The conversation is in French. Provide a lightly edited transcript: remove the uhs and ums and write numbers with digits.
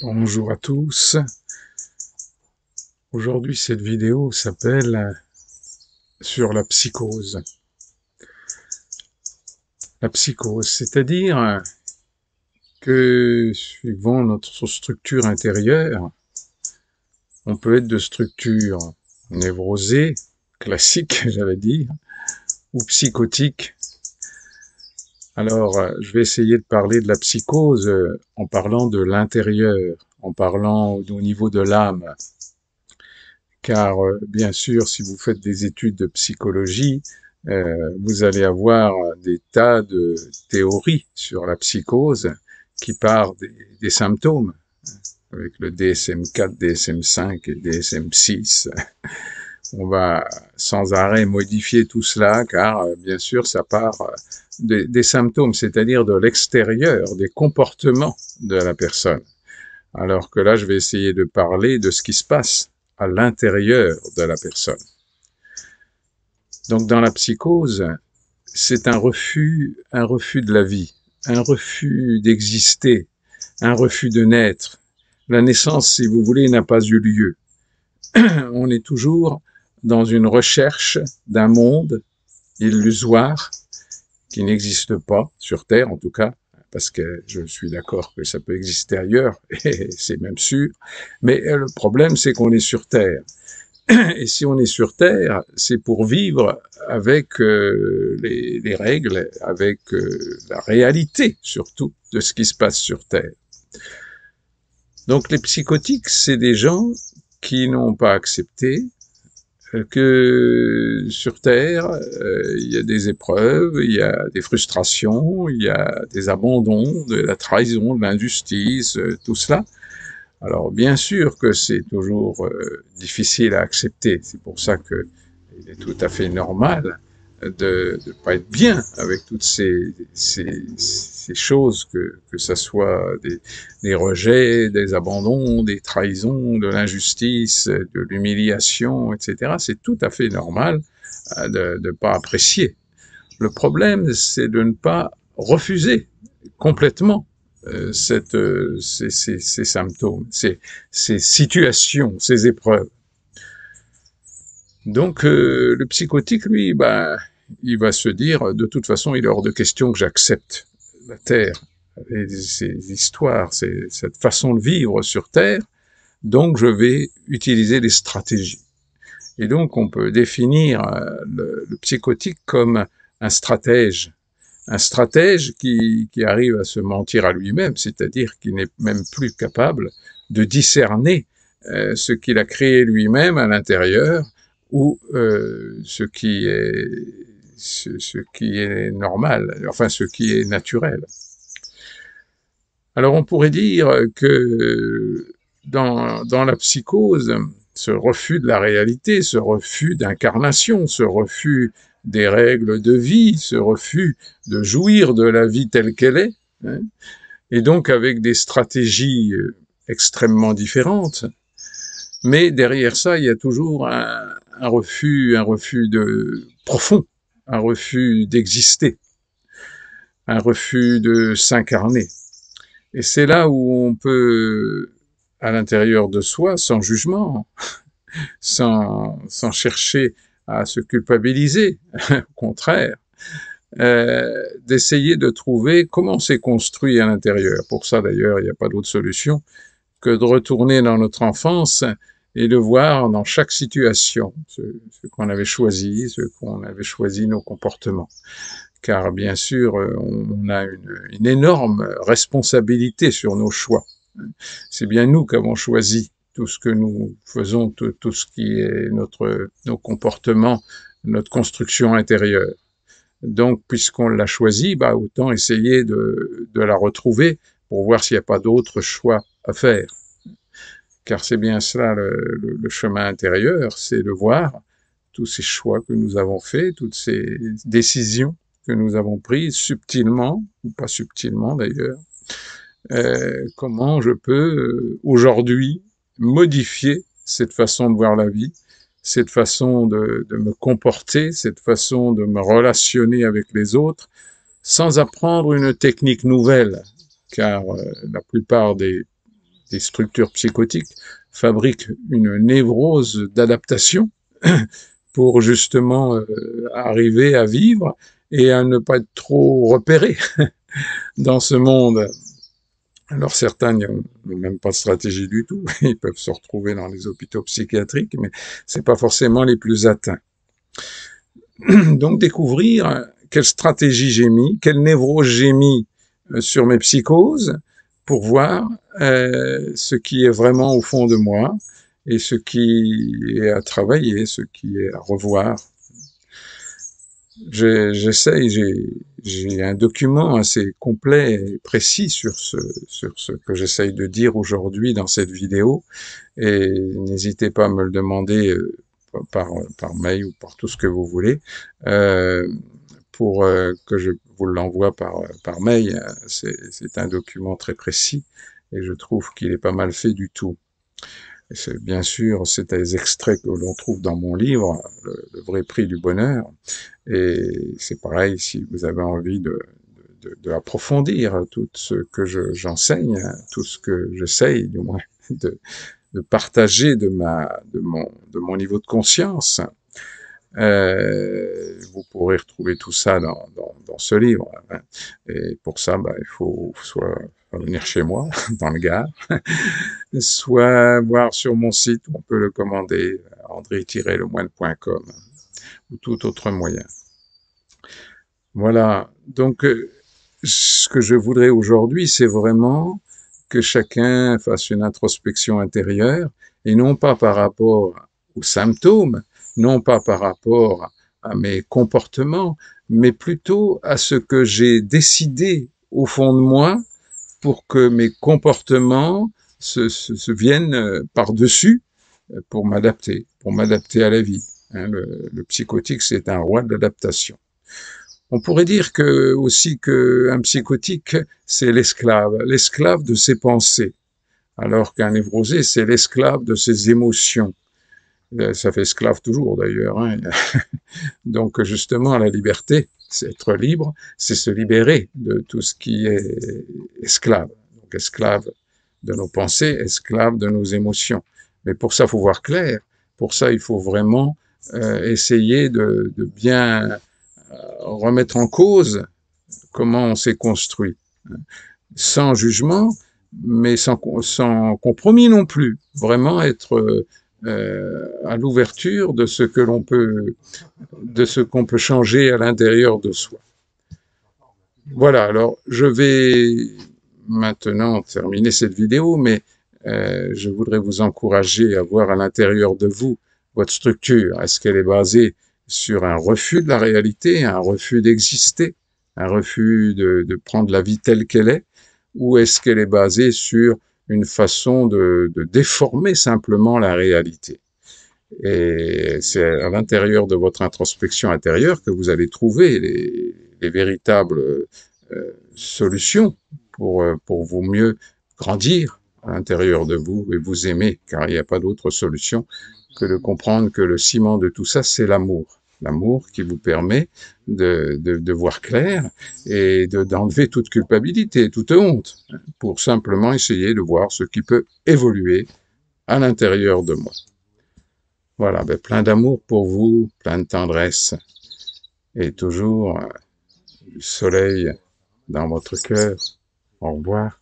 Bonjour à tous. Aujourd'hui, cette vidéo s'appelle sur la psychose. La psychose, c'est-à-dire que suivant notre structure intérieure, on peut être de structure névrosée, classique, j'allais dire, ou psychotique. Alors, je vais essayer de parler de la psychose en parlant de l'intérieur, en parlant au niveau de l'âme. Car bien sûr, si vous faites des études de psychologie, vous allez avoir des tas de théories sur la psychose qui partent des symptômes, avec le DSM-4, DSM-5 et DSM-6. On va sans arrêt modifier tout cela, car bien sûr, ça part des symptômes, c'est-à-dire de l'extérieur, des comportements de la personne. Alors que là, je vais essayer de parler de ce qui se passe à l'intérieur de la personne. Donc dans la psychose, c'est un refus de la vie, un refus d'exister, un refus de naître. La naissance, si vous voulez, n'a pas eu lieu. On est toujours dans une recherche d'un monde illusoire qui n'existe pas, sur Terre en tout cas, parce que je suis d'accord que ça peut exister ailleurs, et c'est même sûr, mais le problème c'est qu'on est sur Terre. Et si on est sur Terre, c'est pour vivre avec les règles, avec la réalité surtout de ce qui se passe sur Terre. Donc les psychotiques, c'est des gens qui n'ont pas accepté que sur Terre, il y a des épreuves, il y a des frustrations, il y a des abandons, de la trahison, de l'injustice, tout cela. Alors bien sûr que c'est toujours difficile à accepter, c'est pour ça que il est tout à fait normal de ne pas être bien avec toutes ces choses, que ça soit des rejets, des abandons, des trahisons, de l'injustice, de l'humiliation, etc. C'est tout à fait normal de ne pas apprécier. Le problème, c'est de ne pas refuser complètement ces symptômes, ces situations, ces épreuves. Donc le psychotique, lui, il va se dire, de toute façon, il est hors de question que j'accepte la Terre, et ces histoires, cette façon de vivre sur Terre, donc je vais utiliser des stratégies. Et donc on peut définir le psychotique comme un stratège qui arrive à se mentir à lui-même, c'est-à-dire qui n'est même plus capable de discerner ce qu'il a créé lui-même à l'intérieur ou ce qui est normal, enfin ce qui est naturel. Alors on pourrait dire que dans la psychose, ce refus de la réalité, ce refus d'incarnation, ce refus des règles de vie, ce refus de jouir de la vie telle qu'elle est, hein, et donc avec des stratégies extrêmement différentes. Mais derrière ça, il y a toujours un refus profond, un refus d'exister, un refus de s'incarner. Et c'est là où on peut, à l'intérieur de soi, sans jugement, sans chercher à se culpabiliser, au contraire, d'essayer de trouver comment c'est construit à l'intérieur. Pour ça, d'ailleurs, il n'y a pas d'autre solution que de retourner dans notre enfance et de voir dans chaque situation ce qu'on avait choisi, nos comportements. Car bien sûr, on a une énorme responsabilité sur nos choix. C'est bien nous qui avons choisi tout ce que nous faisons, tout ce qui est nos comportements, notre construction intérieure. Donc, puisqu'on l'a choisi, autant essayer de la retrouver pour voir s'il n'y a pas d'autres choix à faire. Car c'est bien cela le chemin intérieur, c'est de voir tous ces choix que nous avons faits, toutes ces décisions que nous avons prises subtilement, ou pas subtilement d'ailleurs, comment je peux aujourd'hui modifier cette façon de voir la vie, cette façon de me comporter, cette façon de me relationner avec les autres, sans apprendre une technique nouvelle, car la plupart des des structures psychotiques fabriquent une névrose d'adaptation pour justement arriver à vivre et à ne pas être trop repéré dans ce monde. Alors certains n'ont même pas de stratégie du tout, ils peuvent se retrouver dans les hôpitaux psychiatriques, mais c'est pas forcément les plus atteints. Donc découvrir quelle stratégie j'ai mis, quelle névrose j'ai mis sur mes psychoses pour voir ce qui est vraiment au fond de moi et ce qui est à travailler, ce qui est à revoir. J'essaye, j'ai un document assez complet et précis sur ce que j'essaye de dire aujourd'hui dans cette vidéo, et n'hésitez pas à me le demander par mail ou par tout ce que vous voulez, pour que je vous l'envoie par mail. C'est un document très précis et je trouve qu'il est pas mal fait du tout. Bien sûr, c'est des extraits que l'on trouve dans mon livre, le vrai prix du bonheur. Et c'est pareil, si vous avez envie de approfondir tout ce que j'enseigne, tout ce que j'essaye, du moins, de partager de mon niveau de conscience, vous pourrez retrouver tout ça dans ce livre. Et pour ça, il faut soit venir chez moi, dans le Gard, soit voir sur mon site où on peut le commander, andré-lemoine.com, ou tout autre moyen. Voilà, donc ce que je voudrais aujourd'hui, c'est vraiment que chacun fasse une introspection intérieure, et non pas par rapport aux symptômes, non pas par rapport à mes comportements, mais plutôt à ce que j'ai décidé au fond de moi pour que mes comportements se viennent par-dessus pour m'adapter à la vie. Le psychotique, c'est un roi de l'adaptation. On pourrait dire aussi qu'un psychotique, c'est l'esclave de ses pensées, alors qu'un névrosé, c'est l'esclave de ses émotions. Ça fait esclave toujours d'ailleurs. Donc justement, la liberté, c'est être libre, c'est se libérer de tout ce qui est esclave. Donc esclave de nos pensées, esclave de nos émotions. Mais pour ça, il faut voir clair. Pour ça, il faut vraiment essayer de bien remettre en cause comment on s'est construit, sans jugement, mais sans compromis non plus. Vraiment être à l'ouverture de ce que l'on peut, de ce qu'on peut changer à l'intérieur de soi. Voilà, alors je vais maintenant terminer cette vidéo, mais je voudrais vous encourager à voir à l'intérieur de vous votre structure. Est-ce qu'elle est basée sur un refus de la réalité, un refus d'exister, un refus de prendre la vie telle qu'elle est, ou est-ce qu'elle est basée sur une façon de déformer simplement la réalité? Et c'est à l'intérieur de votre introspection intérieure que vous allez trouver les véritables solutions pour vous mieux grandir à l'intérieur de vous et vous aimer, car il n'y a pas d'autre solution que de comprendre que le ciment de tout ça, c'est l'amour. L'amour qui vous permet de voir clair et d'enlever toute culpabilité, toute honte, pour simplement essayer de voir ce qui peut évoluer à l'intérieur de moi. Voilà, plein d'amour pour vous, plein de tendresse, et toujours du soleil dans votre cœur. Au revoir.